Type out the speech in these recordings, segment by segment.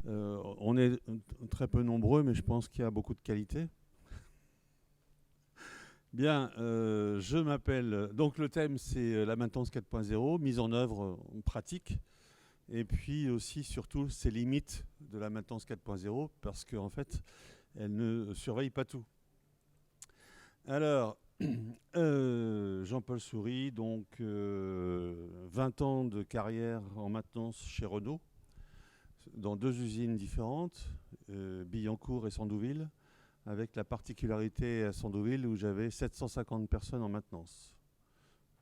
On est très peu nombreux, mais je pense qu'il y a beaucoup de qualité. Bien, je m'appelle. Donc le thème, c'est la maintenance 4.0, mise en œuvre pratique, et puis aussi, surtout, ces limites de la maintenance 4.0, parce qu'en fait, elle ne surveille pas tout. Alors, Jean-Paul Soury, donc 20 ans de carrière en maintenance chez Renault, dans 2 usines différentes, Billancourt et Sandouville, avec la particularité à Sandouville où j'avais 750 personnes en maintenance.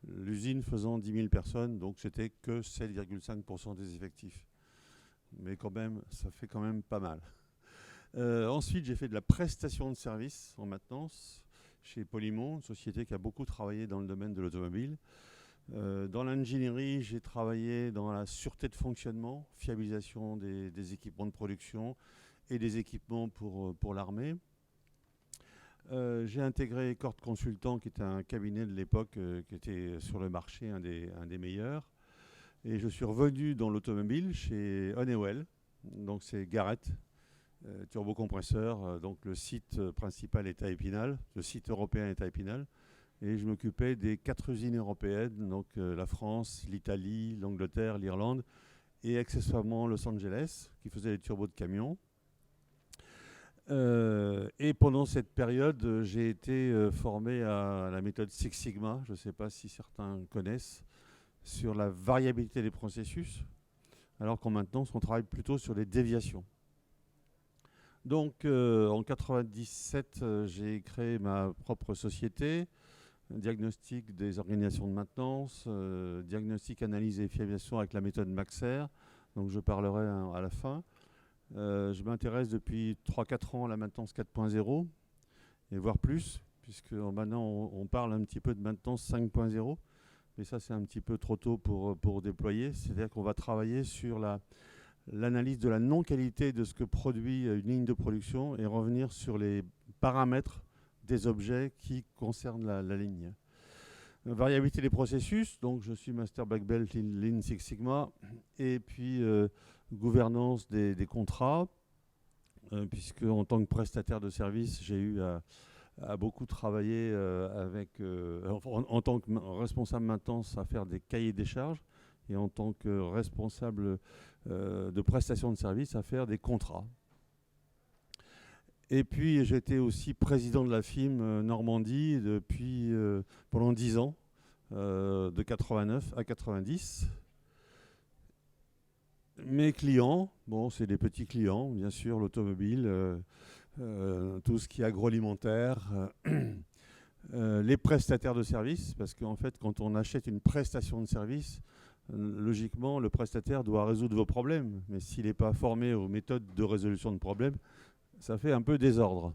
L'usine faisant 10 000 personnes, donc c'était que 7,5% des effectifs. Mais quand même, ça fait quand même pas mal. Ensuite, j'ai fait de la prestation de services en maintenance chez Polymont, une société qui a beaucoup travaillé dans le domaine de l'automobile. Dans l'ingénierie, j'ai travaillé dans la sûreté de fonctionnement, fiabilisation des équipements de production et des équipements pour l'armée. J'ai intégré Corde Consultant, qui était un cabinet de l'époque qui était sur le marché un des meilleurs. Et je suis revenu dans l'automobile chez Honeywell, donc c'est Garrett, turbocompresseur. Donc le site principal est à Épinal, le site européen est à Épinal. Et je m'occupais des 4 usines européennes, donc la France, l'Italie, l'Angleterre, l'Irlande, et accessoirement Los Angeles, qui faisait les turbos de camions. Et pendant cette période, j'ai été formé à la méthode Six Sigma, je ne sais pas si certains connaissent, sur la variabilité des processus, alors qu'en maintenance, on travaille plutôt sur les déviations. Donc en 97, j'ai créé ma propre société, diagnostic des organisations de maintenance, diagnostic, analyse et fiabilisation avec la méthode Maxer, donc je parlerai à la fin. Je m'intéresse depuis 3-4 ans à la maintenance 4.0, et voire plus, puisque maintenant on parle un petit peu de maintenance 5.0, mais ça c'est un petit peu trop tôt pour déployer. C'est-à-dire qu'on va travailler sur l'analyse de la non-qualité de ce que produit une ligne de production et revenir sur les paramètres des objets qui concernent la ligne. Variabilité des processus, donc je suis Master Black Belt Lean Six Sigma, et puis gouvernance des contrats, puisque en tant que prestataire de service, j'ai eu à beaucoup travailler en tant que responsable maintenance, à faire des cahiers des charges, et en tant que responsable de prestation de service, à faire des contrats. Et puis j'étais aussi président de la FIM Normandie pendant 10 ans, de 89 à 90. Mes clients, bon, c'est des petits clients, bien sûr, l'automobile, tout ce qui est agroalimentaire, les prestataires de services, parce qu'en fait, quand on achète une prestation de service, logiquement, le prestataire doit résoudre vos problèmes. Mais s'il n'est pas formé aux méthodes de résolution de problèmes, ça fait un peu désordre.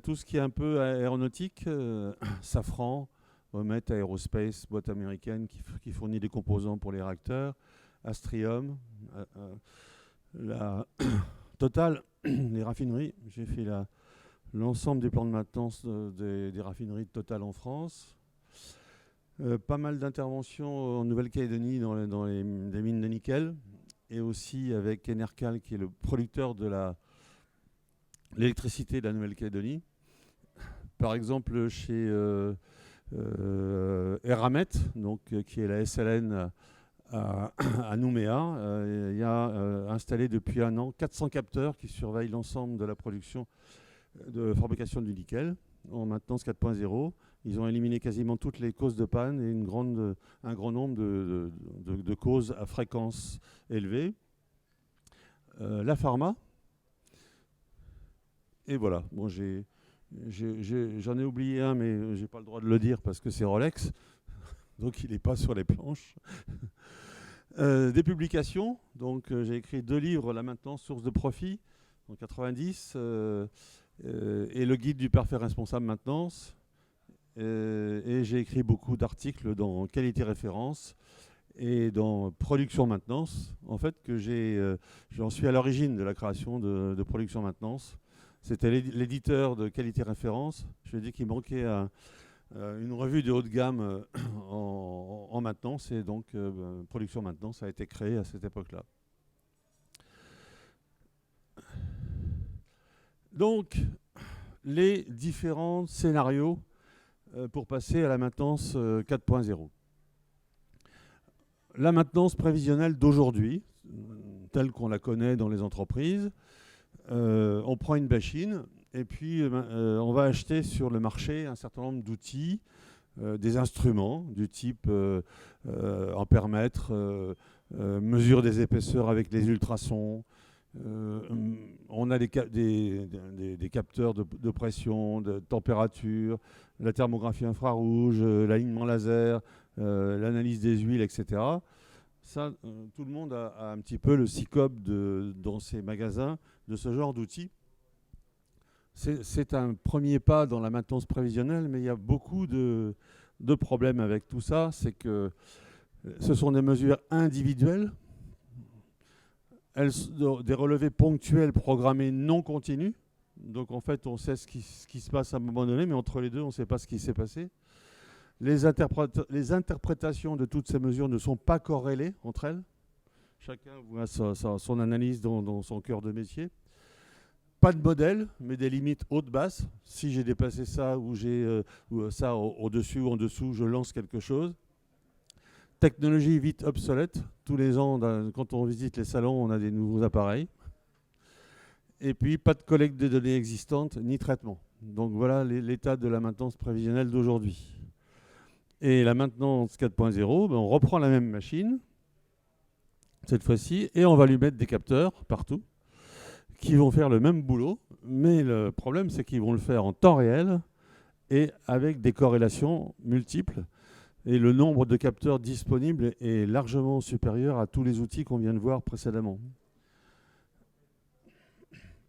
Tout ce qui est un peu aéronautique, Safran, Homet Aerospace, boîte américaine qui fournit des composants pour les réacteurs, Astrium, la Total, les raffineries. J'ai fait l'ensemble des plans de maintenance des raffineries de Total en France. Pas mal d'interventions en Nouvelle-Calédonie dans les mines de nickel, et aussi avec Enercal, qui est le producteur de l'électricité de la Nouvelle-Calédonie. Par exemple, chez Eramet, donc, qui est la SLN à Nouméa, il y a installé depuis 1 an 400 capteurs qui surveillent l'ensemble de la production de fabrication du nickel en maintenance 4.0. Ils ont éliminé quasiment toutes les causes de panne et un grand nombre de causes à fréquence élevée. La pharma. Et voilà. Bon, j'en ai oublié un, mais j'ai pas le droit de le dire parce que c'est Rolex. Donc il n'est pas sur les planches. Des publications. Donc j'ai écrit 2 livres, La maintenance, source de profit, en 90, et le guide du parfait responsable maintenance. Et j'ai écrit beaucoup d'articles dans Qualité référence et dans Production maintenance. En fait, j'en suis à l'origine de la création de Production maintenance. C'était l'éditeur de Qualité référence. Je lui ai dit qu'il manquait une revue de haut de gamme en maintenance, et donc Production maintenance a été créée à cette époque-là. Donc, les différents scénarios pour passer à la maintenance 4.0. La maintenance prévisionnelle d'aujourd'hui, telle qu'on la connaît dans les entreprises, on prend une machine et puis on va acheter sur le marché un certain nombre d'outils, des instruments du type ampèremètre, mesure des épaisseurs avec les ultrasons. On a des capteurs de pression, de température, la thermographie infrarouge, l'alignement laser, l'analyse des huiles, etc. Ça, tout le monde a un petit peu le SICOP dans ses magasins de ce genre d'outils. C'est un premier pas dans la maintenance prévisionnelle, mais il y a beaucoup de problèmes avec tout ça. C'est que ce sont des mesures individuelles, des relevés ponctuels programmés non continus. Donc en fait, on sait ce qui se passe à un moment donné, mais entre les deux, on ne sait pas ce qui s'est passé. Les interprétations de toutes ces mesures ne sont pas corrélées entre elles. Chacun voit son analyse dans son cœur de métier. Pas de modèle, mais des limites hautes-basses. Si j'ai dépassé ça ou j'ai ça au-dessus ou en dessous, je lance quelque chose. Technologie vite obsolète. Tous les ans, quand on visite les salons, on a des nouveaux appareils. Et puis, pas de collecte de données existantes ni traitement. Donc voilà l'état de la maintenance prévisionnelle d'aujourd'hui. Et la maintenance 4.0, on reprend la même machine, cette fois-ci, et on va lui mettre des capteurs partout, qui vont faire le même boulot, mais le problème, c'est qu'ils vont le faire en temps réel et avec des corrélations multiples. Et le nombre de capteurs disponibles est largement supérieur à tous les outils qu'on vient de voir précédemment.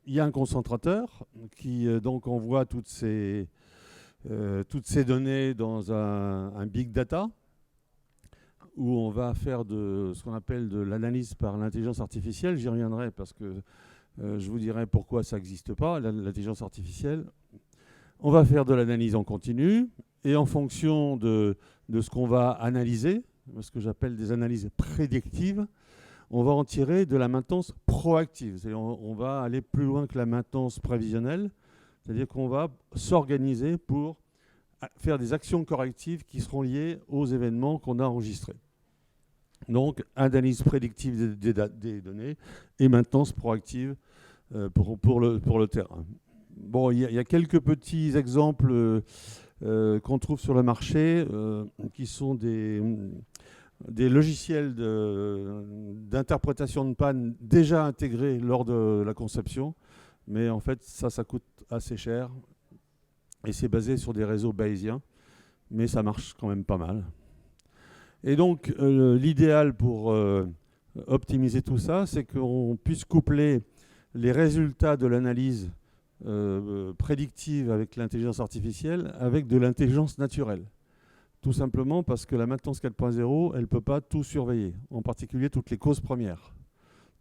Il y a un concentrateur qui donc envoie toutes ces données dans un big data où on va faire ce qu'on appelle de l'analyse par l'intelligence artificielle. J'y reviendrai parce que je vous dirai pourquoi ça n'existe pas, l'intelligence artificielle. On va faire de l'analyse en continu et en fonction de ce qu'on va analyser, ce que j'appelle des analyses prédictives, on va en tirer de la maintenance proactive. C'est-à-dire on va aller plus loin que la maintenance prévisionnelle, c'est-à-dire qu'on va s'organiser pour faire des actions correctives qui seront liées aux événements qu'on a enregistrés. Donc, analyse prédictive des données et maintenance proactive pour le terrain. Bon, il y a quelques petits exemples qu'on trouve sur le marché qui sont des logiciels d'interprétation de panne déjà intégrés lors de la conception. Mais en fait, ça coûte assez cher. Et c'est basé sur des réseaux bayésiens. Mais ça marche quand même pas mal. Et donc, l'idéal pour optimiser tout ça, c'est qu'on puisse coupler les résultats de l'analyse prédictive avec l'intelligence artificielle avec de l'intelligence naturelle. Tout simplement parce que la maintenance 4.0, elle ne peut pas tout surveiller, en particulier toutes les causes premières.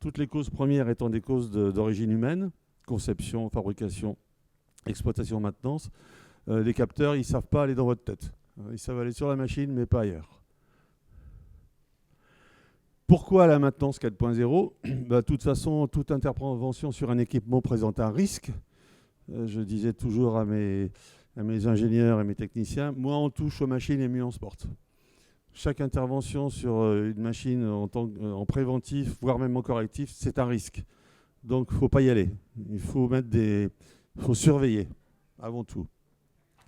Toutes les causes premières étant des causes d'origine humaine, conception, fabrication, exploitation, maintenance. Les capteurs, ils ne savent pas aller dans votre tête. Ils savent aller sur la machine, mais pas ailleurs. Pourquoi la maintenance 4.0 ? De toute façon, toute intervention sur un équipement présente un risque. Je disais toujours à mes ingénieurs et mes techniciens, moins on touche aux machines et mieux on se porte. Chaque intervention sur une machine en préventif, voire même en correctif, c'est un risque. Donc il ne faut pas y aller. Il faut surveiller avant tout.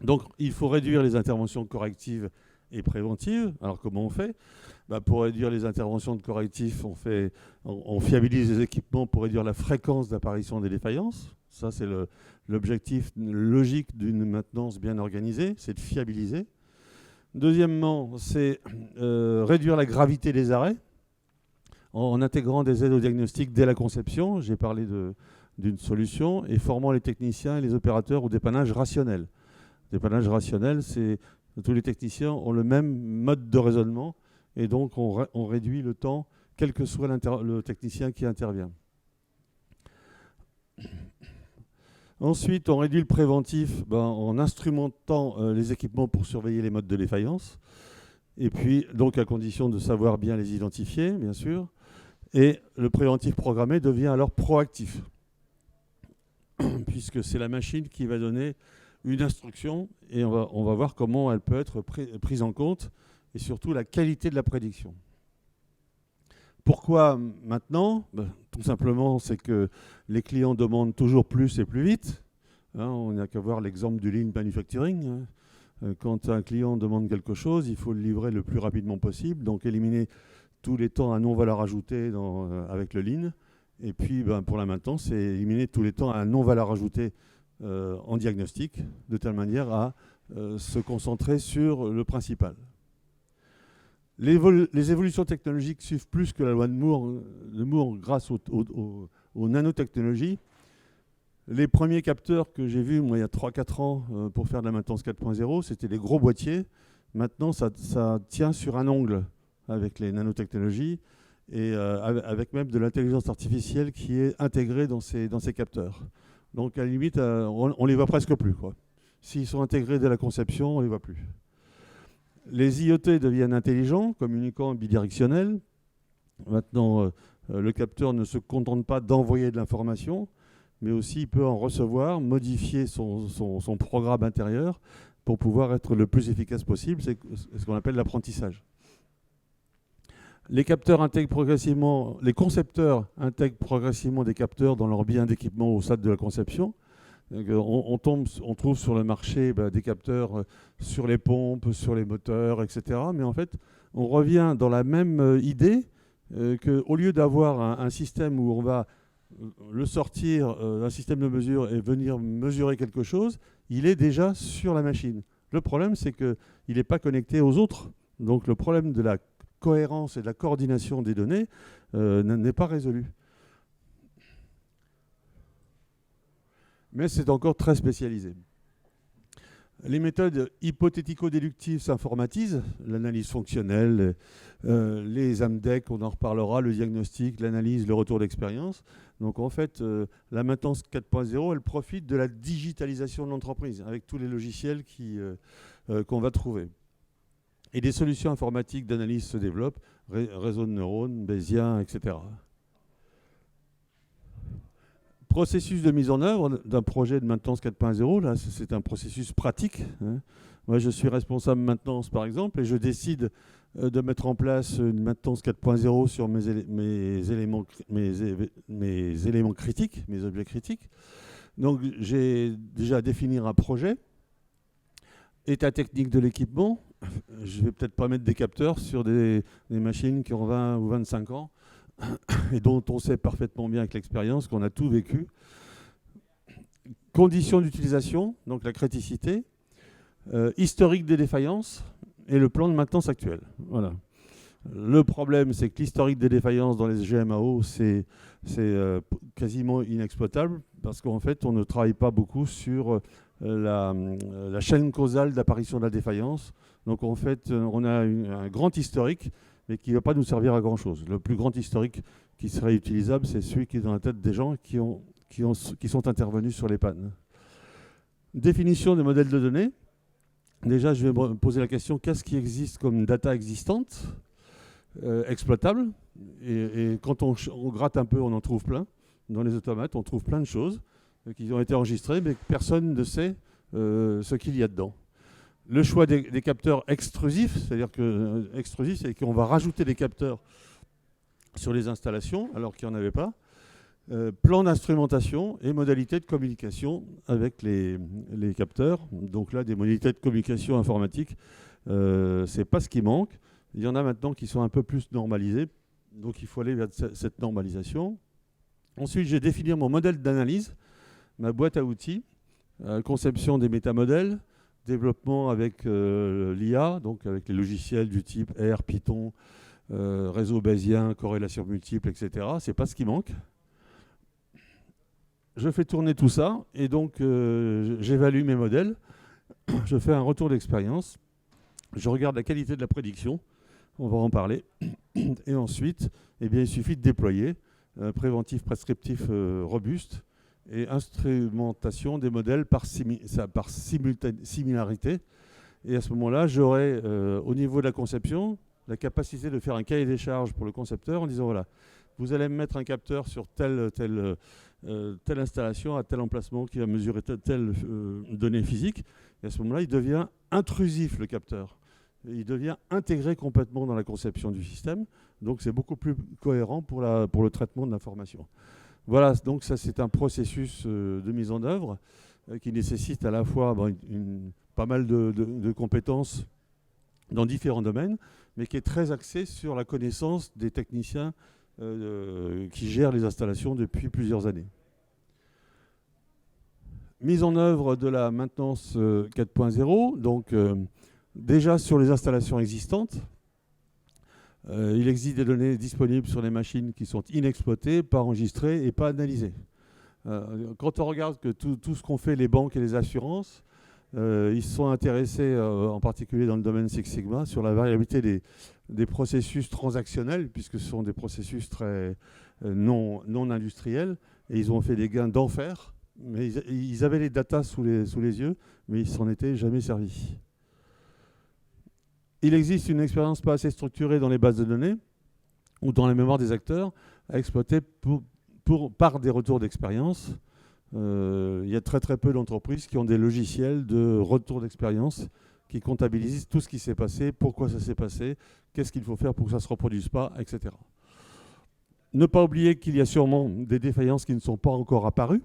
Donc il faut réduire les interventions correctives et préventives. Alors comment on fait ? Pour réduire les interventions de correctifs, on fiabilise les équipements pour réduire la fréquence d'apparition des défaillances. Ça, c'est l'objectif logique d'une maintenance bien organisée, c'est de fiabiliser. Deuxièmement, c'est réduire la gravité des arrêts en intégrant des aides au diagnostic dès la conception. J'ai parlé d'une solution et formant les techniciens et les opérateurs au dépannage rationnel. Dépannage rationnel, c'est tous les techniciens ont le même mode de raisonnement et donc on réduit le temps, quel que soit le technicien qui intervient. Ensuite, on réduit le préventif en instrumentant les équipements pour surveiller les modes de défaillance. Et puis, donc, à condition de savoir bien les identifier, bien sûr. Et le préventif programmé devient alors proactif. puisque c'est la machine qui va donner une instruction et on va voir comment elle peut être prise en compte et surtout la qualité de la prédiction. Pourquoi maintenant? Tout simplement, c'est que les clients demandent toujours plus et plus vite. On n'a qu'à voir l'exemple du lean manufacturing. Quand un client demande quelque chose, il faut le livrer le plus rapidement possible, donc éliminer tous les temps à non-valeur ajoutée avec le lean. Et puis pour la maintenance, c'est éliminer tous les temps à non-valeur ajoutée en diagnostic, de telle manière à se concentrer sur le principal. Les évolutions technologiques suivent plus que la loi de Moore grâce aux nanotechnologies. Les premiers capteurs que j'ai vus, moi, il y a 3-4 ans, pour faire de la maintenance 4.0, c'était des gros boîtiers. Maintenant, ça tient sur un ongle avec les nanotechnologies et avec même de l'intelligence artificielle qui est intégrée dans ces capteurs. Donc, à la limite, on les voit presque plus, quoi. S'ils sont intégrés dès la conception, on les voit plus. Les IoT deviennent intelligents, communicants et bidirectionnels. Maintenant, le capteur ne se contente pas d'envoyer de l'information, mais aussi il peut en recevoir, modifier son programme intérieur pour pouvoir être le plus efficace possible. C'est ce qu'on appelle l'apprentissage. Les capteurs intègrent progressivement, les concepteurs intègrent progressivement des capteurs dans leur bien d'équipement au stade de la conception. On trouve sur le marché des capteurs sur les pompes, sur les moteurs, etc. Mais en fait, on revient dans la même idée qu'au lieu d'avoir un système où on va le sortir d'un système de mesure et venir mesurer quelque chose, il est déjà sur la machine. Le problème, c'est qu'il n'est pas connecté aux autres. Donc le problème de la cohérence et de la coordination des données n'est pas résolu. Mais c'est encore très spécialisé. Les méthodes hypothético-déductives s'informatisent, l'analyse fonctionnelle, les AMDEC, on en reparlera, le diagnostic, l'analyse, le retour d'expérience. Donc en fait, la maintenance 4.0, elle profite de la digitalisation de l'entreprise, avec tous les logiciels qu'on va trouver. Et des solutions informatiques d'analyse se développent, réseaux de neurones, Bayésien, etc. Processus de mise en œuvre d'un projet de maintenance 4.0, là, c'est un processus pratique. Moi, je suis responsable maintenance, par exemple, et je décide de mettre en place une maintenance 4.0 sur mes éléments critiques, mes objets critiques. Donc, j'ai déjà à définir un projet, état technique de l'équipement. Je ne vais peut-être pas mettre des capteurs sur des machines qui ont 20 ou 25 ans, et dont on sait parfaitement bien avec l'expérience qu'on a tout vécu. Conditions d'utilisation, donc la criticité, historique des défaillances et le plan de maintenance actuel. Voilà. Le problème, c'est que l'historique des défaillances dans les GMAO, c'est quasiment inexploitable parce qu'en fait, on ne travaille pas beaucoup sur la chaîne causale d'apparition de la défaillance. Donc en fait, on a un grand historique, mais qui ne va pas nous servir à grand-chose. Le plus grand historique qui serait utilisable, c'est celui qui est dans la tête des gens qui sont intervenus sur les pannes. Définition des modèles de données. Déjà, je vais me poser la question, qu'est-ce qui existe comme data existante, exploitable? Et quand on gratte un peu, on en trouve plein. Dans les automates, on trouve plein de choses qui ont été enregistrées, mais que personne ne sait ce qu'il y a dedans. Le choix des capteurs extrusifs, c'est-à-dire qu'on va rajouter des capteurs sur les installations alors qu'il n'y en avait pas. Plan d'instrumentation et modalités de communication avec les capteurs. Donc là, des modalités de communication informatique, c'est pas ce qui manque. Il y en a maintenant qui sont un peu plus normalisées, donc il faut aller vers cette normalisation. Ensuite, j'ai défini mon modèle d'analyse, ma boîte à outils, conception des métamodèles, développement avec l'IA, donc avec les logiciels du type R, Python, réseau bayésien, corrélation multiple, etc. C'est pas ce qui manque. Je fais tourner tout ça et donc j'évalue mes modèles. Je fais un retour d'expérience. Je regarde la qualité de la prédiction. On va en parler. Et ensuite, eh bien, il suffit de déployer préventif, prescriptif robuste et instrumentation des modèles par similarité. Et à ce moment-là, j'aurai, au niveau de la conception, la capacité de faire un cahier des charges pour le concepteur en disant, voilà, vous allez mettre un capteur sur telle installation, à tel emplacement qui va mesurer telle donnée physique. Et à ce moment-là, il devient intrusif, le capteur. Il devient intégré complètement dans la conception du système. Donc, c'est beaucoup plus cohérent pour le traitement de l'information. Voilà, donc ça, c'est un processus de mise en œuvre qui nécessite à la fois pas mal de compétences dans différents domaines, mais qui est très axé sur la connaissance des techniciens qui gèrent les installations depuis plusieurs années. Mise en œuvre de la maintenance 4.0, donc déjà sur les installations existantes, il existe des données disponibles sur les machines qui sont inexploitées, pas enregistrées et pas analysées. Quand on regarde que tout ce qu'ont fait les banques et les assurances, ils se sont intéressés, en particulier dans le domaine Six Sigma, sur la variabilité des processus transactionnels, puisque ce sont des processus très non industriels, et ils ont fait des gains d'enfer. Mais ils avaient les datas sous les yeux, mais ils s'en étaient jamais servis. Il existe une expérience pas assez structurée dans les bases de données ou dans la mémoire des acteurs à exploiter par des retours d'expérience. Il y a très très peu d'entreprises qui ont des logiciels de retour d'expérience qui comptabilisent tout ce qui s'est passé, pourquoi ça s'est passé, qu'est-ce qu'il faut faire pour que ça ne se reproduise pas, etc. Ne pas oublier qu'il y a sûrement des défaillances qui ne sont pas encore apparues.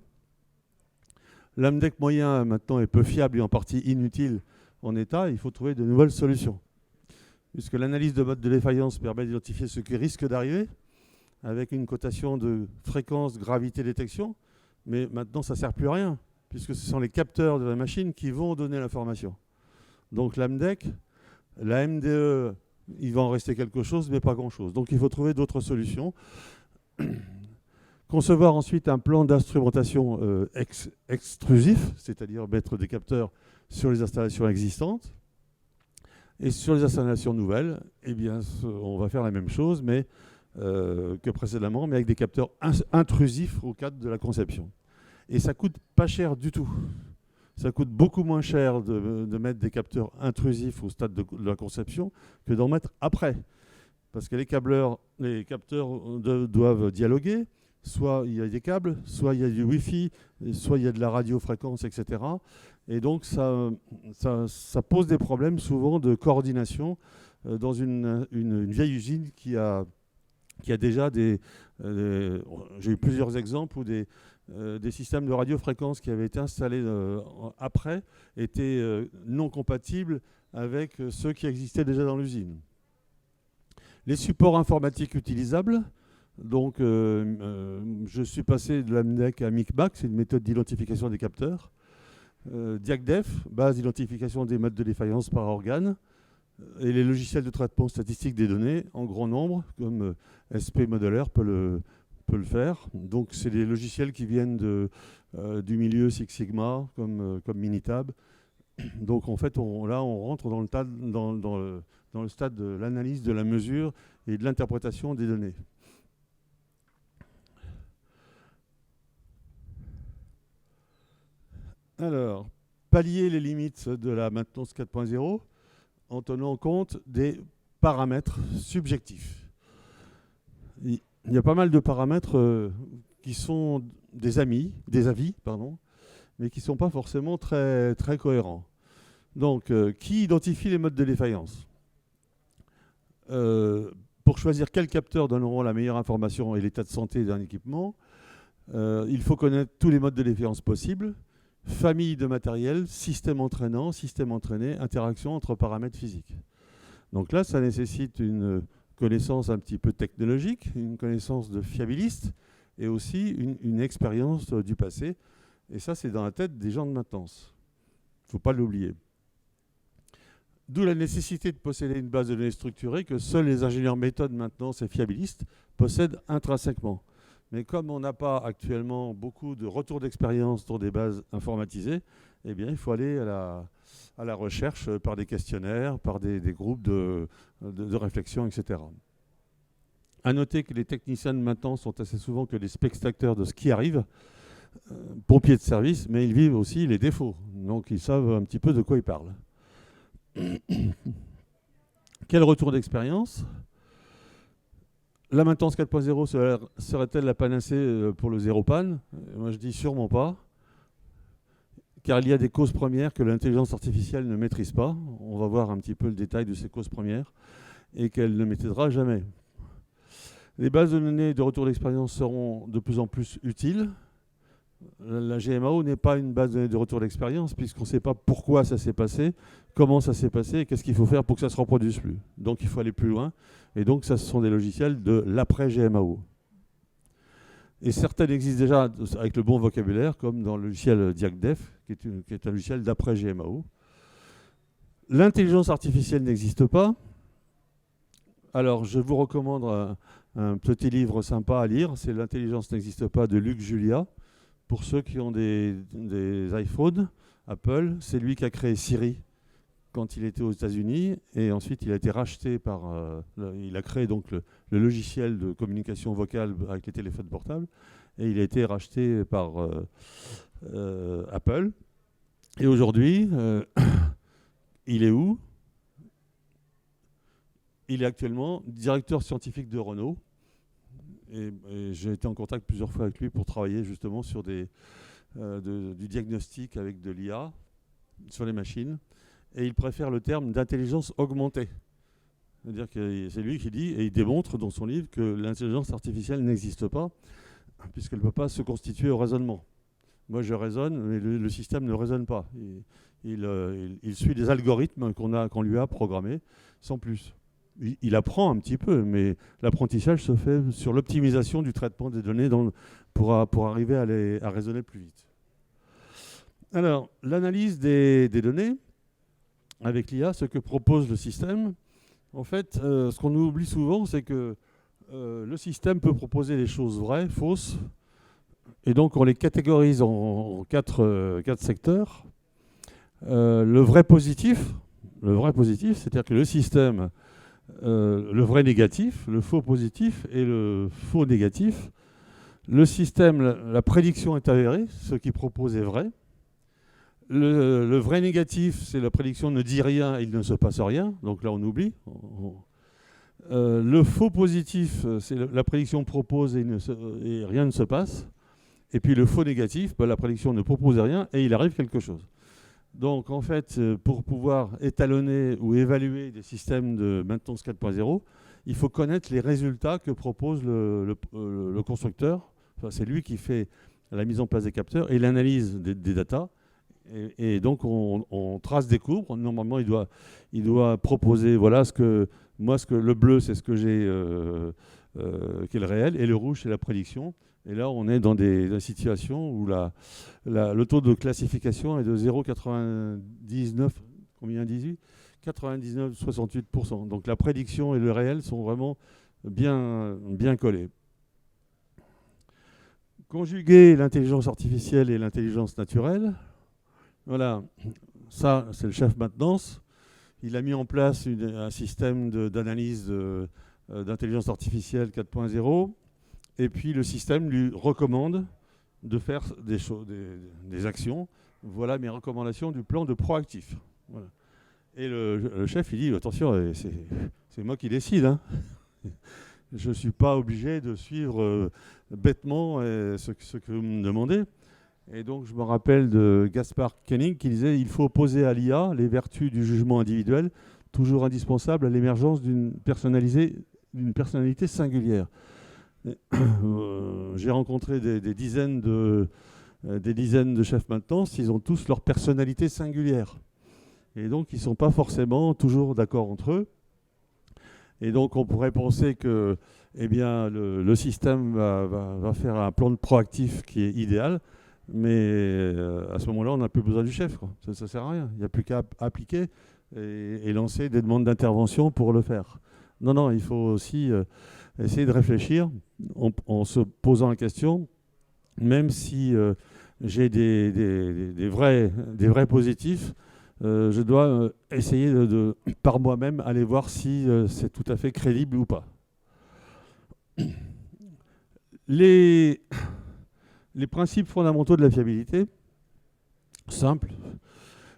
L'AMDEC moyen maintenant est peu fiable et en partie inutile en état. Il faut trouver de nouvelles solutions. Puisque l'analyse de mode de défaillance permet d'identifier ce qui risque d'arriver avec une cotation de fréquence, gravité, détection. Mais maintenant, ça ne sert plus à rien, puisque ce sont les capteurs de la machine qui vont donner l'information. Donc l'AMDEC, la MDE, il va en rester quelque chose, mais pas grand-chose. Donc il faut trouver d'autres solutions. Concevoir ensuite un plan d'instrumentation extrusif, c'est-à-dire mettre des capteurs sur les installations existantes. Et sur les installations nouvelles, eh bien, on va faire la même chose que précédemment, mais avec des capteurs intrusifs au cadre de la conception. Et ça coûte pas cher du tout. Ça coûte beaucoup moins cher de mettre des capteurs intrusifs au stade de la conception que d'en mettre après. Parce que les capteurs doivent dialoguer. Soit il y a des câbles, soit il y a du Wi-Fi, soit il y a de la radiofréquence, etc. Et donc ça pose des problèmes souvent de coordination dans une vieille usine qui a déjà j'ai eu plusieurs exemples où des systèmes de radiofréquence qui avaient été installés après étaient non compatibles avec ceux qui existaient déjà dans l'usine. Les supports informatiques utilisables. Donc, je suis passé de l'AMDEC à MICMAC, c'est une méthode d'identification des capteurs. DIACDEF, base d'identification des modes de défaillance par organe. Et les logiciels de traitement statistique des données, en grand nombre, comme SP Modeler peut le faire. Donc, c'est des logiciels qui viennent du milieu Six Sigma, comme Minitab. Donc, en fait, là, on rentre dans le stade de l'analyse, de la mesure et de l'interprétation des données. Alors, pallier les limites de la maintenance 4.0 en tenant compte des paramètres subjectifs. Il y a pas mal de paramètres qui sont des avis, mais qui ne sont pas forcément très, très cohérents. Donc, qui identifie les modes de défaillance ? Pour choisir quel capteur donneront la meilleure information et l'état de santé d'un équipement, il faut connaître tous les modes de défaillance possibles. Famille de matériel, système entraînant, système entraîné, interaction entre paramètres physiques. Donc là, ça nécessite une connaissance un petit peu technologique, une connaissance de fiabiliste et aussi une expérience du passé. Et ça, c'est dans la tête des gens de maintenance. Il ne faut pas l'oublier. D'où la nécessité de posséder une base de données structurée que seuls les ingénieurs méthode maintenance et fiabilistes possèdent intrinsèquement. Mais comme on n'a pas actuellement beaucoup de retours d'expérience dans des bases informatisées, eh bien, il faut aller à la recherche par des questionnaires, par des groupes de réflexion, etc. À noter que les techniciens de maintenance sont assez souvent que des spectateurs de ce qui arrive, pompiers de service, mais ils vivent aussi les défauts. Donc, ils savent un petit peu de quoi ils parlent. Quel retour d'expérience ? La maintenance 4.0 serait-elle la panacée pour le zéro panne? Moi je dis sûrement pas, car il y a des causes premières que l'intelligence artificielle ne maîtrise pas. On va voir un petit peu le détail de ces causes premières, et qu'elle ne maîtrisera jamais. Les bases de données de retour d'expérience seront de plus en plus utiles. La GMAO n'est pas une base de données de retour d'expérience, puisqu'on ne sait pas pourquoi ça s'est passé, comment ça s'est passé, et qu'est-ce qu'il faut faire pour que ça ne se reproduise plus. Donc il faut aller plus loin, et donc ça, ce sont des logiciels de l'après-GMAO. Et certaines existent déjà avec le bon vocabulaire, comme dans le logiciel DiagDef, qui est un logiciel d'après-GMAO. L'intelligence artificielle n'existe pas. Alors, je vous recommande un petit livre sympa à lire, c'est L'intelligence n'existe pas de Luc Julia. Pour ceux qui ont des iPhones, Apple, c'est lui qui a créé Siri quand il était aux États-Unis, et ensuite il a été racheté par... il a créé donc le logiciel de communication vocale avec les téléphones portables, et il a été racheté par Apple. Et aujourd'hui, il est où? Il est actuellement directeur scientifique de Renault. Et j'ai été en contact plusieurs fois avec lui pour travailler justement sur du diagnostic avec de l'IA sur les machines. Et il préfère le terme d'intelligence augmentée. C'est-à-dire que c'est lui qui dit, et il démontre dans son livre, que l'intelligence artificielle n'existe pas, puisqu'elle ne peut pas se constituer au raisonnement. Moi, je raisonne, mais le système ne raisonne pas. Il suit des algorithmes qu'on lui a programmés, sans plus. Il apprend un petit peu, mais l'apprentissage se fait sur l'optimisation du traitement des données pour arriver à raisonner plus vite. Alors, l'analyse des données, avec l'IA, ce que propose le système, en fait, ce qu'on oublie souvent, c'est que le système peut proposer des choses vraies, fausses, et donc on les catégorise en quatre secteurs. Le vrai positif, c'est-à-dire que le système, le vrai négatif, le faux positif et le faux négatif. Le système, la prédiction est avérée, ce qu'il propose est vrai. Le vrai négatif, c'est la prédiction ne dit rien, il ne se passe rien. Donc là, on oublie. Le faux positif, c'est la prédiction propose et rien ne se passe. Et puis le faux négatif, la prédiction ne propose rien et il arrive quelque chose. Donc en fait, pour pouvoir étalonner ou évaluer des systèmes de maintenance 4.0, il faut connaître les résultats que propose le constructeur. Enfin, c'est lui qui fait la mise en place des capteurs et l'analyse des datas. Et donc on trace des courbes. Normalement, il doit proposer, voilà, le bleu, c'est ce que j'ai, qui est le réel, et le rouge, c'est la prédiction. Et là, on est dans des situations où le taux de classification est de 0,99, combien 18 99,68%. Donc la prédiction et le réel sont vraiment bien collés. Conjuguer l'intelligence artificielle et l'intelligence naturelle. Voilà, ça c'est le chef maintenance. Il a mis en place un système d'analyse d'intelligence artificielle 4.0. Et puis le système lui recommande de faire des actions. Voilà mes recommandations du plan de proactif. Voilà. Et le chef, il dit, attention, c'est moi qui décide. Hein. Je ne suis pas obligé de suivre bêtement ce que vous me demandez. Et donc je me rappelle de Gaspard Koenig qui disait, il faut opposer à l'IA les vertus du jugement individuel, toujours indispensable à l'émergence d'une personnalité singulière. J'ai rencontré des dizaines de chefs maintenance, ils ont tous leur personnalité singulière. Et donc, ils ne sont pas forcément toujours d'accord entre eux. Et donc, on pourrait penser que le système va faire un plan de proactif qui est idéal, mais à ce moment-là, on n'a plus besoin du chef, quoi. Ça ne sert à rien. Il n'y a plus qu'à appliquer et lancer des demandes d'intervention pour le faire. Non, il faut aussi essayer de réfléchir en se posant la question, même si j'ai des vrais positifs, je dois essayer par moi-même aller voir si c'est tout à fait crédible ou pas. Les principes fondamentaux de la fiabilité, simple,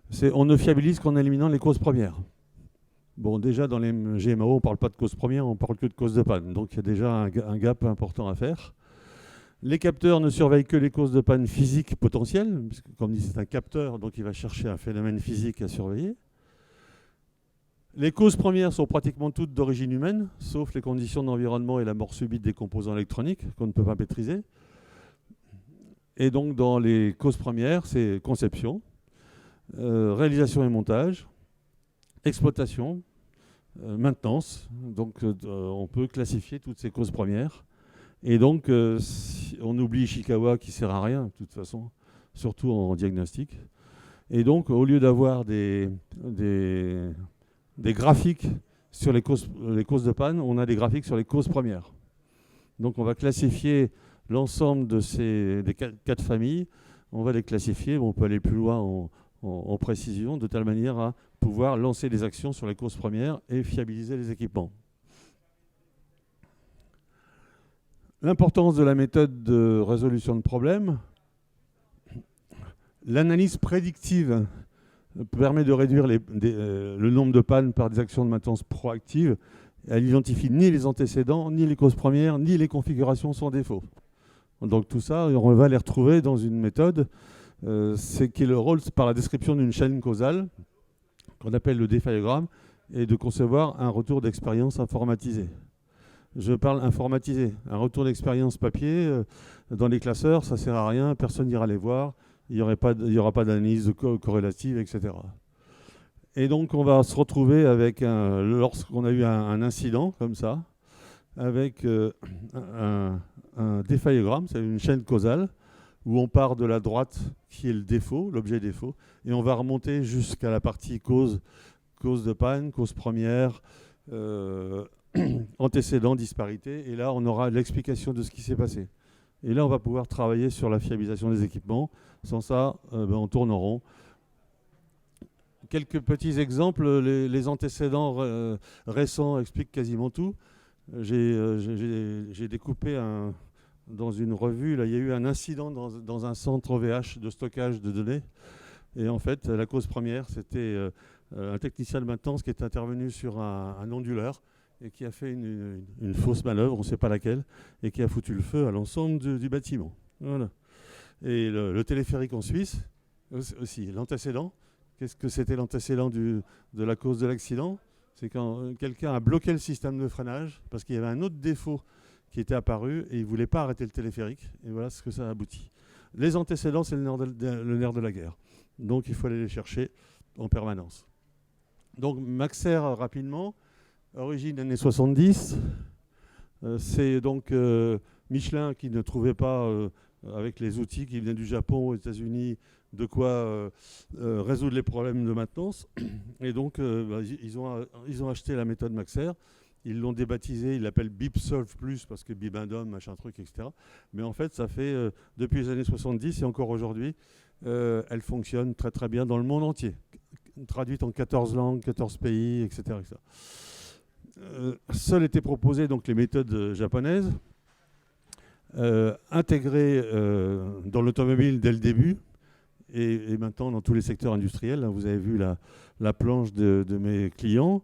c'est on ne fiabilise qu'en éliminant les causes premières. Bon, déjà, dans les GMAO, on ne parle pas de cause première, on parle que de cause de panne. Donc, il y a déjà un gap important à faire. Les capteurs ne surveillent que les causes de panne physiques potentielles, puisque, comme dit, c'est un capteur, donc il va chercher un phénomène physique à surveiller. Les causes premières sont pratiquement toutes d'origine humaine, sauf les conditions d'environnement et la mort subite des composants électroniques qu'on ne peut pas maîtriser. Et donc, dans les causes premières, c'est conception, réalisation et montage, exploitation, maintenance. Donc, on peut classifier toutes ces causes premières. Et donc, on oublie Ishikawa qui ne sert à rien, de toute façon, surtout en diagnostic. Et donc, au lieu d'avoir des graphiques sur les causes de panne, on a des graphiques sur les causes premières. Donc, on va classifier l'ensemble des quatre familles. On va les classifier, on peut aller plus loin en précision, de telle manière à pouvoir lancer des actions sur les causes premières et fiabiliser les équipements. L'importance de la méthode de résolution de problèmes. L'analyse prédictive permet de réduire le nombre de pannes par des actions de maintenance proactives. Elle n'identifie ni les antécédents, ni les causes premières, ni les configurations sans défaut. Donc tout ça, on va les retrouver dans une méthode qui est le rôle par la description d'une chaîne causale qu'on appelle le défaillogramme et de concevoir un retour d'expérience informatisé. Je parle informatisé. Un retour d'expérience papier, dans les classeurs, ça ne sert à rien, personne n'ira les voir, il n'y aura pas d'analyse corrélative, etc. Et donc, on va se retrouver avec, lorsqu'on a eu un incident comme ça, avec un défaillogramme, c'est une chaîne causale, où on part de la droite, qui est le défaut, l'objet défaut, et on va remonter jusqu'à la partie cause de panne, cause première, antécédents, disparités, et là on aura l'explication de ce qui s'est passé. Et là on va pouvoir travailler sur la fiabilisation des équipements. Sans ça, on tourne en rond. Quelques petits exemples, les antécédents récents expliquent quasiment tout. J'ai découpé dans une revue, là, il y a eu un incident dans un centre OVH de stockage de données. Et en fait, la cause première, c'était un technicien de maintenance qui est intervenu sur un onduleur et qui a fait une fausse manœuvre, on ne sait pas laquelle, et qui a foutu le feu à l'ensemble du bâtiment. Voilà. Et le téléphérique en Suisse, aussi, l'antécédent. Qu'est-ce que c'était l'antécédent de la cause de l'accident? C'est quand quelqu'un a bloqué le système de freinage parce qu'il y avait un autre défaut qui était apparu et il ne voulait pas arrêter le téléphérique. Et voilà ce que ça a abouti. Les antécédents, c'est le nerf de la guerre. Donc il faut aller les chercher en permanence. Donc Maxer, rapidement, origine années 70. C'est donc Michelin qui ne trouvait pas, avec les outils qui venaient du Japon aux États-Unis, de quoi résoudre les problèmes de maintenance. Et donc, ils ont acheté la méthode Maxer. Ils l'ont débaptisée, ils l'appellent BibSolve Plus parce que Bibendum, machin truc, etc. Mais en fait, ça fait depuis les années 70 et encore aujourd'hui, elle fonctionne très très bien dans le monde entier. Traduite en 14 langues, 14 pays, etc. Seules étaient proposées donc les méthodes japonaises, intégrées dans l'automobile dès le début, et maintenant dans tous les secteurs industriels. Là, vous avez vu la planche de mes clients.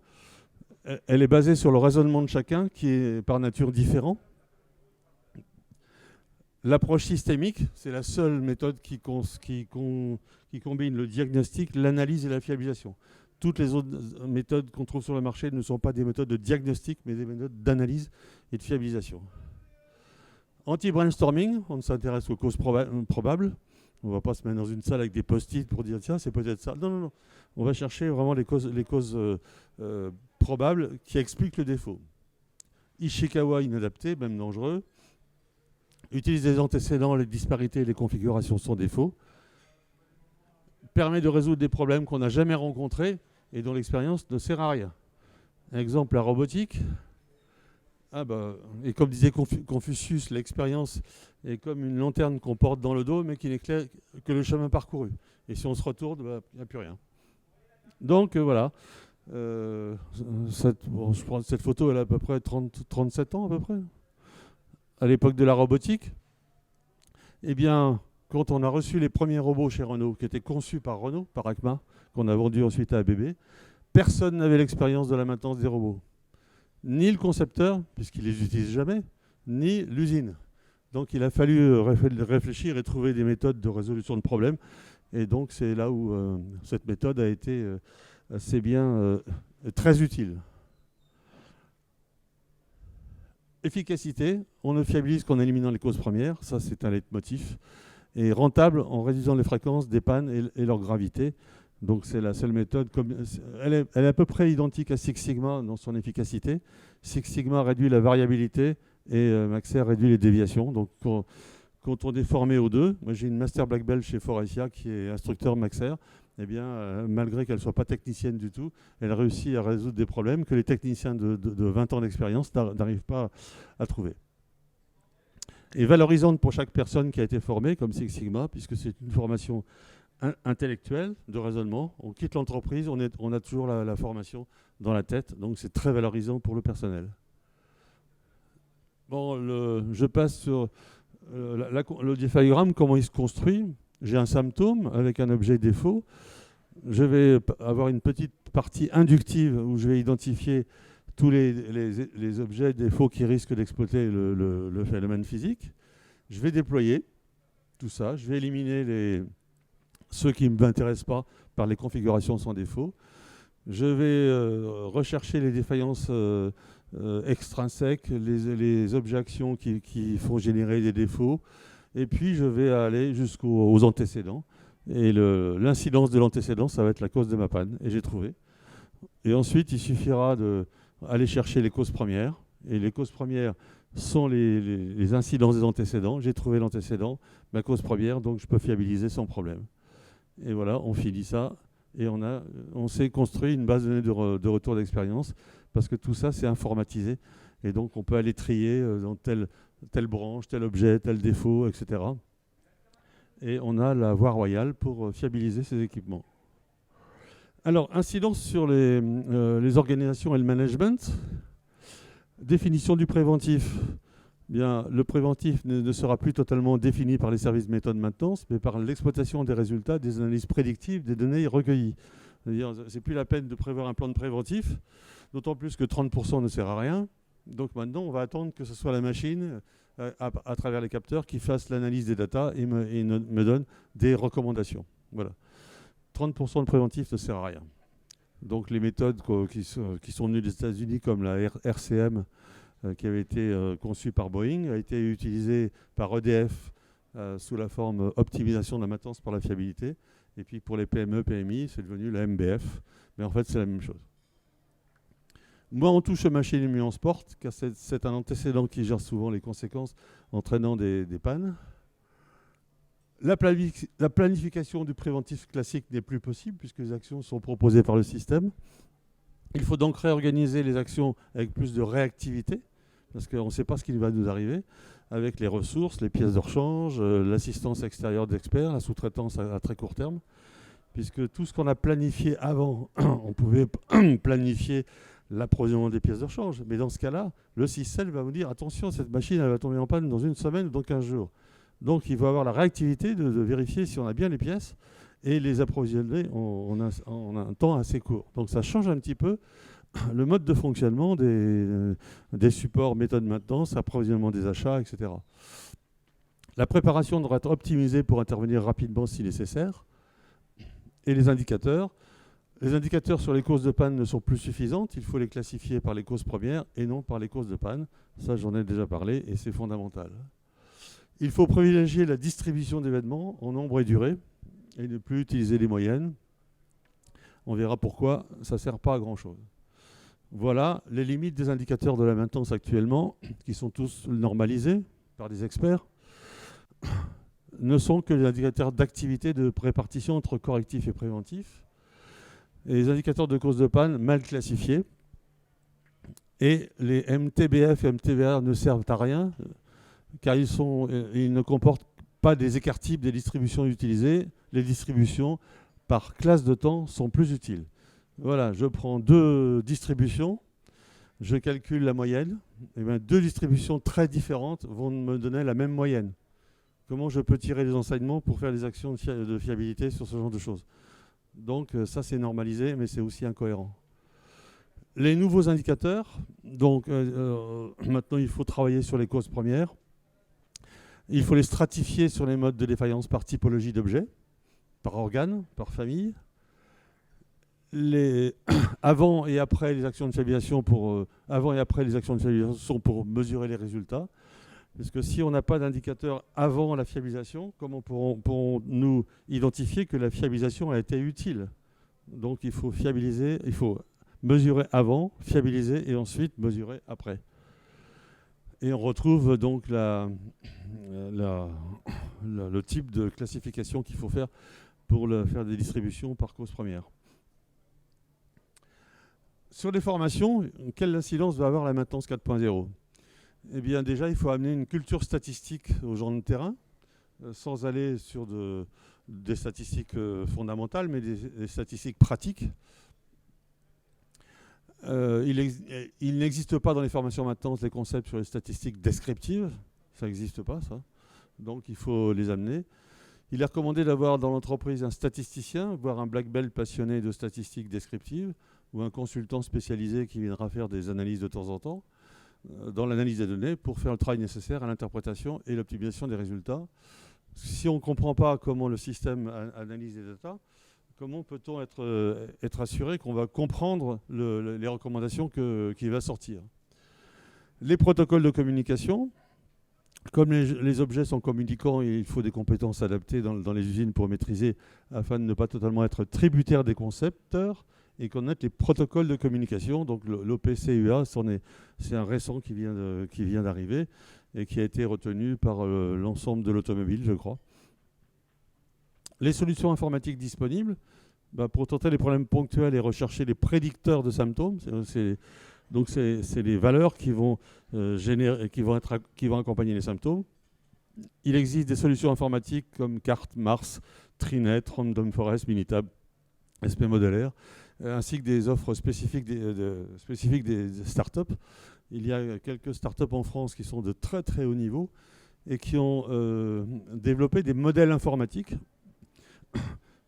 Elle est basée sur le raisonnement de chacun, qui est par nature différent. L'approche systémique, c'est la seule méthode qui combine le diagnostic, l'analyse et la fiabilisation. Toutes les autres méthodes qu'on trouve sur le marché ne sont pas des méthodes de diagnostic, mais des méthodes d'analyse et de fiabilisation. Anti-brainstorming, on s'intéresse aux causes probables. On ne va pas se mettre dans une salle avec des post-it pour dire tiens, c'est peut-être ça. Non, non, non. On va chercher vraiment les causes probables qui expliquent le défaut. Ishikawa inadapté, même dangereux. Utilise des antécédents, les disparités et les configurations sans défaut. Permet de résoudre des problèmes qu'on n'a jamais rencontrés et dont l'expérience ne sert à rien. Exemple, la robotique. Et comme disait Confucius, l'expérience est comme une lanterne qu'on porte dans le dos, mais qui n'éclaire que le chemin parcouru. Et si on se retourne, il n'y a plus rien. Donc voilà. Je prends cette photo, elle a à peu près 37 ans, à peu près. À l'époque de la robotique. Eh bien, quand on a reçu les premiers robots chez Renault, qui étaient conçus par Renault, par ACMA, qu'on a vendu ensuite à ABB, Personne n'avait l'expérience de la maintenance des robots. Ni le concepteur, puisqu'il ne les utilise jamais, ni l'usine. Donc il a fallu réfléchir et trouver des méthodes de résolution de problèmes. Et donc c'est là où cette méthode a été assez bien, très utile. Efficacité, on ne fiabilise qu'en éliminant les causes premières, ça c'est un leitmotiv. Et rentable en réduisant les fréquences des pannes et leur gravité. Donc c'est la seule méthode. Elle est à peu près identique à Six Sigma dans son efficacité. Six Sigma réduit la variabilité et Maxer réduit les déviations. Donc quand on est formé aux deux, moi j'ai une Master Black Belt chez Forestia qui est instructeur Maxer, eh bien, malgré qu'elle ne soit pas technicienne du tout, elle réussit à résoudre des problèmes que les techniciens de 20 ans d'expérience n'arrivent pas à trouver. Et valorisante pour chaque personne qui a été formée, comme Six Sigma, puisque c'est une formation intellectuelle, de raisonnement. On quitte l'entreprise, on a toujours la formation dans la tête, donc c'est très valorisant pour le personnel. Bon, je passe sur le diaphogramme, comment il se construit. J'ai un symptôme avec un objet défaut. Je vais avoir une petite partie inductive où je vais identifier tous les objets défauts qui risquent d'exploiter le phénomène physique. Je vais déployer tout ça. Je vais éliminer ceux qui ne m'intéressent pas par les configurations sans défaut. Je vais rechercher les défaillances extrinsèques, les objections qui font générer des défauts. Et puis, je vais aller jusqu'aux antécédents. Et l'incidence de l'antécédent, ça va être la cause de ma panne. Et j'ai trouvé. Et ensuite, il suffira d'aller chercher les causes premières. Et les causes premières sont les incidences des antécédents. J'ai trouvé l'antécédent, ma cause première, donc je peux fiabiliser sans problème. Et voilà, on finit ça. Et on s'est construit une base de données de retour d'expérience parce que tout ça, c'est informatisé. Et donc, on peut aller trier dans telle branche, tel objet, tel défaut, etc. Et on a la voie royale pour fiabiliser ces équipements. Alors, incidence sur les organisations et le management. Définition du préventif. Bien, le préventif ne sera plus totalement défini par les services de méthode maintenance, mais par l'exploitation des résultats, des analyses prédictives, des données recueillies. C'est-à-dire, c'est plus la peine de prévoir un plan de préventif, d'autant plus que 30% ne sert à rien. Donc maintenant, on va attendre que ce soit la machine, à travers les capteurs, qui fasse l'analyse des datas et me donne des recommandations. Voilà. 30% de préventif ne sert à rien. Donc les méthodes qui sont venues des États-Unis, comme la RCM, qui avait été conçue par Boeing, a été utilisée par EDF sous la forme optimisation de la maintenance par la fiabilité. Et puis pour les PME, PMI, c'est devenu la MBF. Mais en fait, c'est la même chose. Moi, on touche machine et mieux on se porte, car c'est un antécédent qui gère souvent les conséquences entraînant des pannes. La planification du préventif classique n'est plus possible puisque les actions sont proposées par le système. Il faut donc réorganiser les actions avec plus de réactivité parce qu'on ne sait pas ce qui va nous arriver avec les ressources, les pièces de rechange, l'assistance extérieure d'experts, la sous-traitance à très court terme. Puisque tout ce qu'on a planifié avant, on pouvait planifier l'approvisionnement des pièces de rechange. Mais dans ce cas-là, le système va vous dire attention, cette machine elle va tomber en panne dans une semaine ou dans 15 jours. Donc il faut avoir la réactivité de vérifier si on a bien les pièces et les approvisionner en un temps assez court. Donc ça change un petit peu le mode de fonctionnement des supports, méthodes de maintenance, approvisionnement des achats, etc. La préparation devra être optimisée pour intervenir rapidement si nécessaire. Et les indicateurs sur les causes de panne ne sont plus suffisantes. Il faut les classifier par les causes premières et non par les causes de panne. Ça, j'en ai déjà parlé et c'est fondamental. Il faut privilégier la distribution d'événements en nombre et durée et ne plus utiliser les moyennes. On verra pourquoi ça ne sert pas à grand-chose. Voilà les limites des indicateurs de la maintenance actuellement, qui sont tous normalisés par des experts, ne sont que les indicateurs d'activité de répartition entre correctif et préventif. Et les indicateurs de cause de panne mal classifiés. Et les MTBF et MTVR ne servent à rien, car ils ne comportent pas des écarts types des distributions utilisées. Les distributions par classe de temps sont plus utiles. Voilà, je prends deux distributions, je calcule la moyenne. Et bien, deux distributions très différentes vont me donner la même moyenne. Comment je peux tirer des enseignements pour faire des actions de fiabilité sur ce genre de choses? Donc ça, c'est normalisé, mais c'est aussi incohérent. Les nouveaux indicateurs, donc maintenant il faut travailler sur les causes premières. Il faut les stratifier sur les modes de défaillance par typologie d'objets, par organe, par famille. Avant et après les actions de fiabilisation sont pour mesurer les résultats. Parce que si on n'a pas d'indicateur avant la fiabilisation, comment pourrons-nous identifier que la fiabilisation a été utile? Donc il faut fiabiliser, il faut mesurer avant, fiabiliser et ensuite mesurer après. Et on retrouve donc le type de classification qu'il faut faire pour faire des distributions par cause première. Sur les formations, quelle incidence va avoir la maintenance 4.0? Eh bien déjà, il faut amener une culture statistique aux gens de terrain, sans aller sur des statistiques fondamentales, mais des statistiques pratiques. Il n'existe pas dans les formations maintenance des concepts sur les statistiques descriptives. Ça n'existe pas, ça. Donc il faut les amener. Il est recommandé d'avoir dans l'entreprise un statisticien, voire un black belt passionné de statistiques descriptives, ou un consultant spécialisé qui viendra faire des analyses de temps en temps, dans l'analyse des données, pour faire le travail nécessaire à l'interprétation et l'optimisation des résultats. Si on ne comprend pas comment le système analyse les data, comment peut-on être assuré qu'on va comprendre les recommandations qui va sortir? Les protocoles de communication, comme les objets sont communicants, il faut des compétences adaptées dans les usines pour maîtriser, afin de ne pas totalement être tributaire des concepteurs et connaître les protocoles de communication. Donc l'OPCUA, c'est un récent qui vient d'arriver et qui a été retenu par l'ensemble de l'automobile, je crois. Les solutions informatiques disponibles, pour tenter les problèmes ponctuels et rechercher les prédicteurs de symptômes. Donc c'est les valeurs qui vont accompagner les symptômes. Il existe des solutions informatiques comme CART, Mars, Trinet, Random Forest, Minitab, SP Modellaire, ainsi que des offres spécifiques des startups. Il y a quelques startups en France qui sont de très très haut niveau et qui ont développé des modèles informatiques.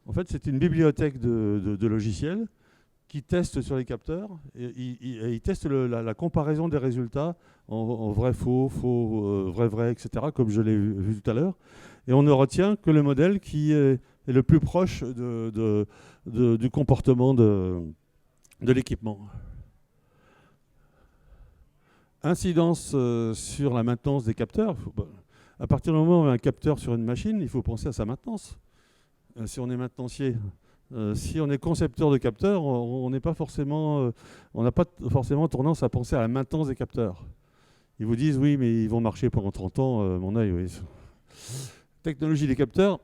En fait, c'est une bibliothèque de logiciels qui testent sur les capteurs et ils testent la comparaison des résultats en vrai, faux, vrai, etc., comme je l'ai vu tout à l'heure. Et on ne retient que le modèle qui est le plus proche du comportement de l'équipement. Incidence sur la maintenance des capteurs. À partir du moment où on a un capteur sur une machine, il faut penser à sa maintenance. Si on est maintenancier, si on est concepteur de capteurs, on n'a pas forcément tendance à penser à la maintenance des capteurs. Ils vous disent oui, mais ils vont marcher pendant 30 ans, mon œil, oui. Technologie des capteurs.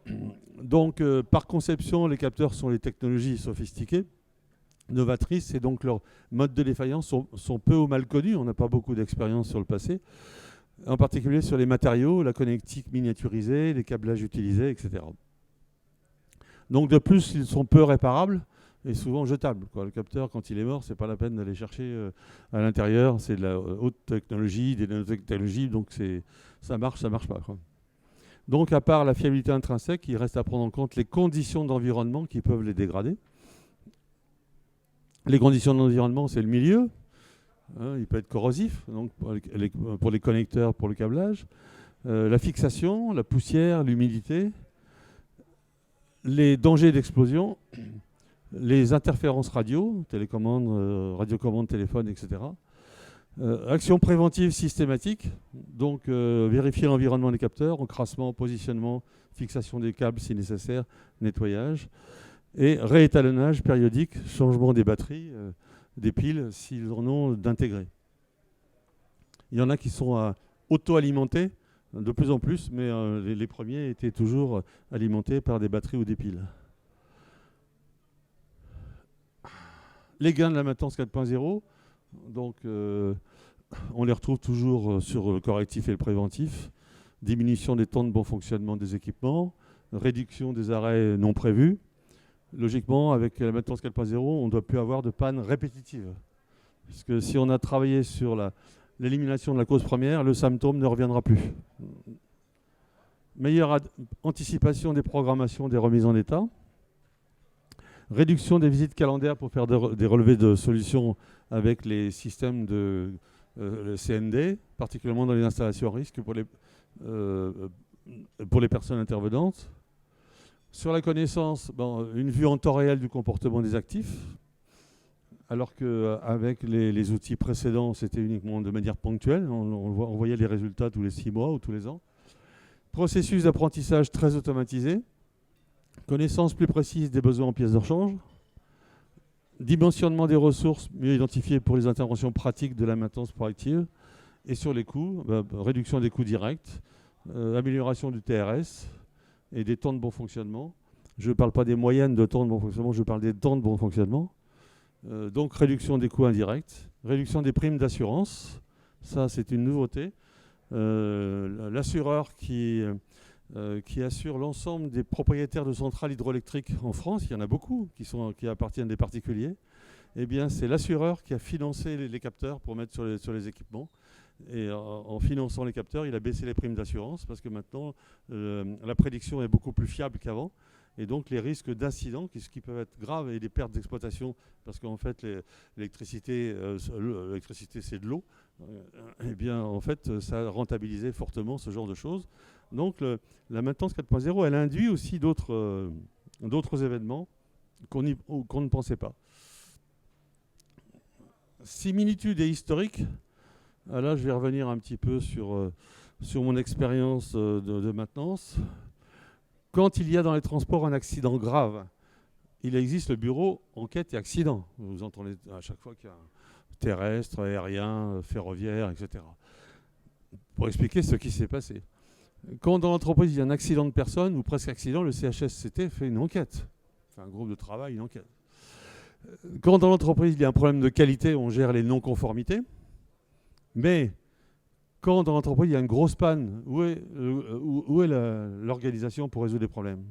Donc, par conception, les capteurs sont les technologies sophistiquées, novatrices, et donc leurs modes de défaillance sont peu ou mal connus. On n'a pas beaucoup d'expérience sur le passé, en particulier sur les matériaux, la connectique miniaturisée, les câblages utilisés, etc. Donc de plus, ils sont peu réparables et souvent jetables. Le capteur, quand il est mort, c'est pas la peine d'aller chercher à l'intérieur. C'est de la haute technologie, des nanotechnologies, donc ça marche pas, quoi. Donc à part la fiabilité intrinsèque, il reste à prendre en compte les conditions d'environnement qui peuvent les dégrader. Les conditions d'environnement, c'est le milieu. Il peut être corrosif, donc pour les connecteurs, pour le câblage. La fixation, la poussière, l'humidité. Les dangers d'explosion, les interférences radio, télécommande, radiocommande, téléphone, etc. Action préventive systématique, donc vérifier l'environnement des capteurs, encrassement, positionnement, fixation des câbles si nécessaire, nettoyage. Et réétalonnage périodique, changement des batteries, des piles s'ils en ont d'intégrés. Il y en a qui sont auto-alimentés, de plus en plus, mais les premiers étaient toujours alimentés par des batteries ou des piles. Les gains de la maintenance 4.0, donc on les retrouve toujours sur le correctif et le préventif. Diminution des temps de bon fonctionnement des équipements, réduction des arrêts non prévus. Logiquement, avec la maintenance 4.0, on ne doit plus avoir de panne répétitive. Parce que si on a travaillé sur l'élimination de la cause première, le symptôme ne reviendra plus. Meilleure anticipation des programmations des remises en état. Réduction des visites calendaires pour faire des relevés de solutions avec les systèmes de le CND, particulièrement dans les installations à risque pour les personnes intervenantes. Sur la connaissance, une vue en temps réel du comportement des actifs, alors qu'avec les outils précédents, c'était uniquement de manière ponctuelle. On voyait les résultats tous les 6 mois ou tous les ans. Processus d'apprentissage très automatisé. Connaissance plus précise des besoins en pièces de rechange. Dimensionnement des ressources mieux identifiées pour les interventions pratiques de la maintenance proactive. Et sur les coûts, réduction des coûts directs, amélioration du TRS et des temps de bon fonctionnement. Je ne parle pas des moyennes de temps de bon fonctionnement, je parle des temps de bon fonctionnement. Donc réduction des coûts indirects, réduction des primes d'assurance, ça c'est une nouveauté. L'assureur qui assure l'ensemble des propriétaires de centrales hydroélectriques en France, il y en a beaucoup qui appartiennent des particuliers, eh bien c'est l'assureur qui a financé les capteurs pour mettre sur les équipements. Et en finançant les capteurs, il a baissé les primes d'assurance parce que maintenant la prédiction est beaucoup plus fiable qu'avant. Et donc les risques d'incidents, qui peuvent être graves, et des pertes d'exploitation, parce qu'en fait l'électricité c'est de l'eau, eh bien en fait ça a rentabilisé fortement ce genre de choses. Donc la maintenance 4.0, elle induit aussi d'autres événements qu'on ne pensait pas. Similitude et historique. Là je vais revenir un petit peu sur mon expérience de maintenance. Quand il y a dans les transports un accident grave, il existe le bureau enquête et accident. Vous entendez à chaque fois qu'il y a terrestre, aérien, ferroviaire, etc. Pour expliquer ce qui s'est passé. Quand dans l'entreprise il y a un accident de personne ou presque accident, le CHSCT fait une enquête. Enfin, un groupe de travail, une enquête. Quand dans l'entreprise il y a un problème de qualité, on gère les non-conformités. Mais quand dans l'entreprise il y a une grosse panne, où est l'organisation pour résoudre les problèmes?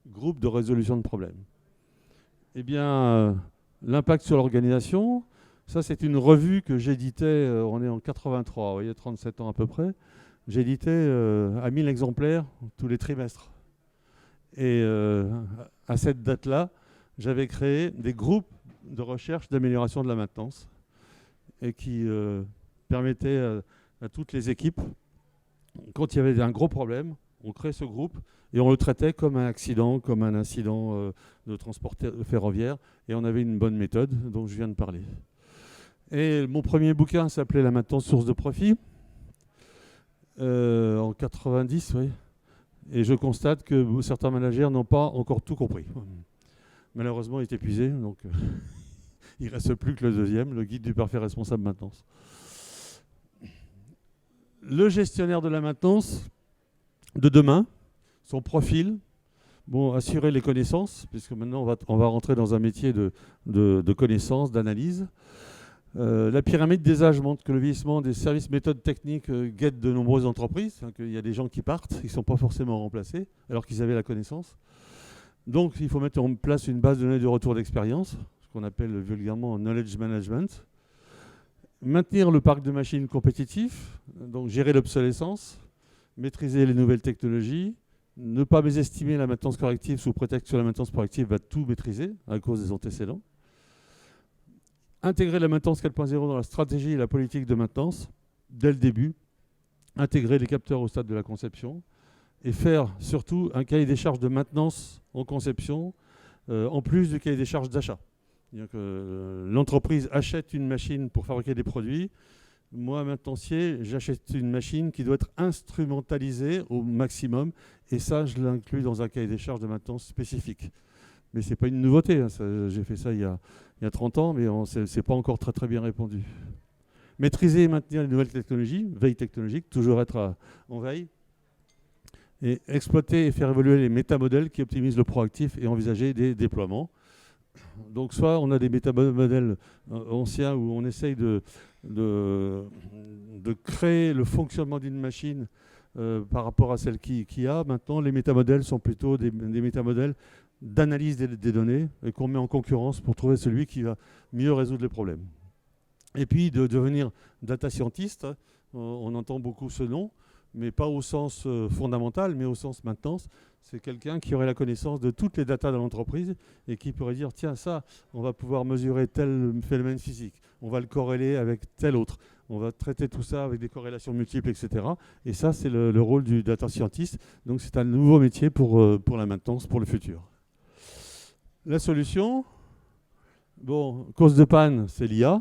Groupe de résolution de problèmes. Eh bien, l'impact sur l'organisation, ça c'est une revue que j'éditais, on est en 83, vous voyez, 37 ans à peu près. J'éditais à 1000 exemplaires tous les trimestres. Et à cette date-là, j'avais créé des groupes de recherche d'amélioration de la maintenance et qui permettaient à toutes les équipes, quand il y avait un gros problème, on crée ce groupe et on le traitait comme un accident, comme un incident de transport ferroviaire, et on avait une bonne méthode dont je viens de parler. Et mon premier bouquin s'appelait La maintenance source de profit, en 90, oui. Et je constate que certains managers n'ont pas encore tout compris. Malheureusement, il est épuisé, donc il ne reste plus que le deuxième, le guide du parfait responsable maintenance. Le gestionnaire de la maintenance de demain, son profil, assurer les connaissances, puisque maintenant on va rentrer dans un métier de connaissances, d'analyse. La pyramide des âges montre que le vieillissement des services méthodes techniques guette de nombreuses entreprises, qu'il y a des gens qui partent, ils ne sont pas forcément remplacés, alors qu'ils avaient la connaissance. Donc il faut mettre en place une base de données de retour d'expérience, ce qu'on appelle vulgairement knowledge management. Maintenir le parc de machines compétitif, donc gérer l'obsolescence, maîtriser les nouvelles technologies, ne pas mésestimer la maintenance corrective sous prétexte que la maintenance proactive va tout maîtriser à cause des antécédents. Intégrer la maintenance 4.0 dans la stratégie et la politique de maintenance dès le début. Intégrer les capteurs au stade de la conception et faire surtout un cahier des charges de maintenance en conception en plus du cahier des charges d'achat. L'entreprise achète une machine pour fabriquer des produits. Moi, maintenancier, j'achète une machine qui doit être instrumentalisée au maximum. Et ça, je l'inclus dans un cahier des charges de maintenance spécifique. Mais ce n'est pas une nouveauté. Hein. J'ai fait ça il y a 30 ans, mais ce n'est pas encore très, très bien répandu. Maîtriser et maintenir les nouvelles technologies, veille technologique, toujours être en veille. Et exploiter et faire évoluer les métamodèles qui optimisent le proactif et envisager des déploiements. Donc soit on a des métamodèles anciens où on essaye de créer le fonctionnement d'une machine par rapport à celle qui a. Maintenant, les métamodèles sont plutôt des métamodèles d'analyse des données et qu'on met en concurrence pour trouver celui qui va mieux résoudre les problèmes. Et puis de devenir data scientist, on entend beaucoup ce nom. mais pas au sens fondamental, mais au sens maintenance. C'est quelqu'un qui aurait la connaissance de toutes les datas de l'entreprise et qui pourrait dire, tiens, ça, on va pouvoir mesurer tel phénomène physique, on va le corréler avec tel autre, on va traiter tout ça avec des corrélations multiples, etc. Et ça, c'est le rôle du data scientist. Donc, c'est un nouveau métier pour la maintenance, pour le futur. La solution, bon, cause de panne, c'est l'IA.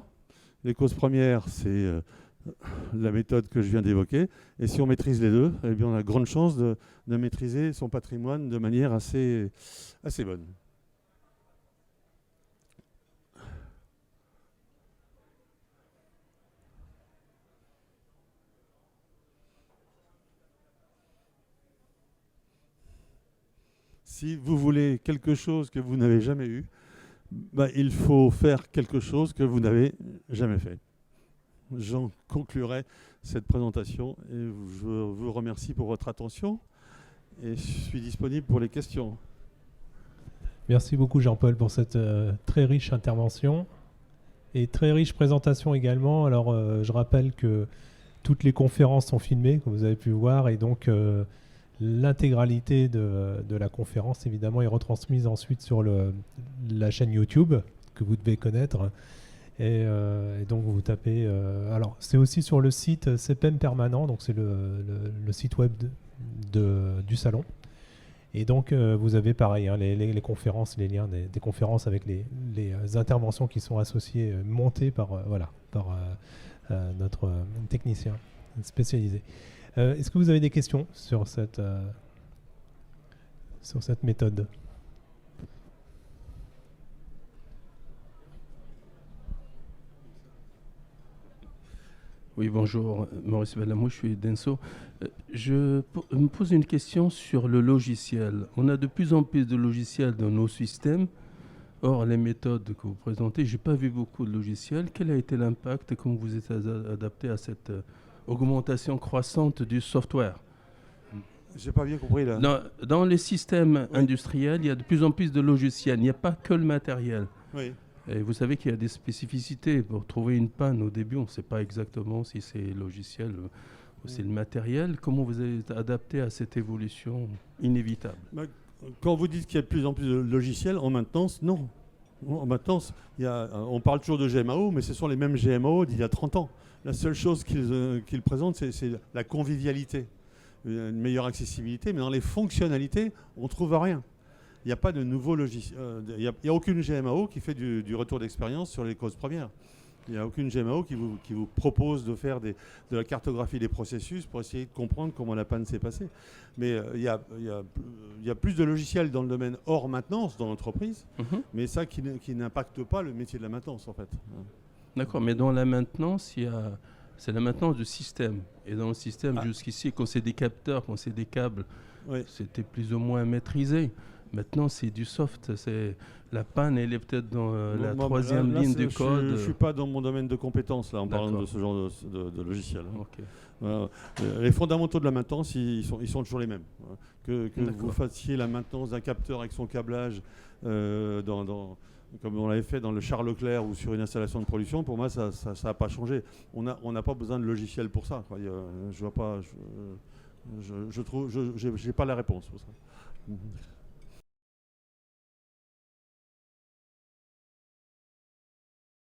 Les causes premières, c'est la méthode que je viens d'évoquer. Et si on maîtrise les deux, eh bien, on a de grandes chances de maîtriser son patrimoine de manière assez bonne. Si vous voulez quelque chose que vous n'avez jamais eu, bah, il faut faire quelque chose que vous n'avez jamais fait. J'en conclurai cette présentation et je vous remercie pour votre attention et je suis disponible pour les questions. Merci beaucoup Jean-Paul pour cette très riche intervention et très riche présentation également. Alors je rappelle que toutes les conférences sont filmées, comme vous avez pu voir, et donc l'intégralité de la conférence évidemment est retransmise ensuite sur la chaîne YouTube que vous devez connaître. Et donc vous tapez... alors c'est aussi sur le site CPEM Permanent, donc c'est le site web du salon. Et donc vous avez pareil, hein, les conférences, les liens des conférences avec les interventions qui sont associées, montées par notre technicien spécialisé. Est-ce que vous avez des questions sur cette méthode ? Oui, bonjour, Maurice Bellamou, je suis d'Enso. Je me pose une question sur le logiciel. On a de plus en plus de logiciels dans nos systèmes. Or, les méthodes que vous présentez, je n'ai pas vu beaucoup de logiciels. Quel a été l'impact et comment vous êtes adapté à cette augmentation croissante du software? Je n'ai pas bien compris là. Dans les systèmes oui. industriels, il y a de plus en plus de logiciels. Il n'y a pas que le matériel. Oui. Et vous savez qu'il y a des spécificités. Pour trouver une panne au début, on ne sait pas exactement si c'est le logiciel ou c'est le matériel. Comment vous êtes adapté à cette évolution inévitable? Quand vous dites qu'il y a de plus en plus de logiciels, en maintenance, non. En maintenance, on parle toujours de GMAO, mais ce sont les mêmes GMAO d'il y a 30 ans. La seule chose qu'ils présentent, c'est la convivialité, une meilleure accessibilité, mais dans les fonctionnalités, on ne trouve rien. Il n'y a pas de nouveau logiciel. Il n'y a aucune GMAO qui fait du retour d'expérience sur les causes premières. Il n'y a aucune GMAO qui vous propose de faire de la cartographie des processus pour essayer de comprendre comment la panne s'est passée. Mais il y a plus de logiciels dans le domaine hors maintenance dans l'entreprise, mais ça qui n'impacte pas le métier de la maintenance en fait. D'accord, mais dans la maintenance, c'est la maintenance du système. Et dans le système, jusqu'ici, quand c'est des capteurs, quand c'est des câbles, c'était plus ou moins maîtrisé. Maintenant, c'est du soft. La panne, elle est peut-être dans la troisième ligne du code. Je ne suis pas dans mon domaine de compétences là, en parlant de ce genre de logiciel. Okay. Les fondamentaux de la maintenance, ils sont toujours les mêmes. Que vous fassiez la maintenance d'un capteur avec son câblage, comme on l'avait fait dans le Charles Leclerc ou sur une installation de production, pour moi, ça n'a pas changé. On n'a pas besoin de logiciel pour ça. Je vois pas. Je trouve, j'ai pas la réponse pour ça.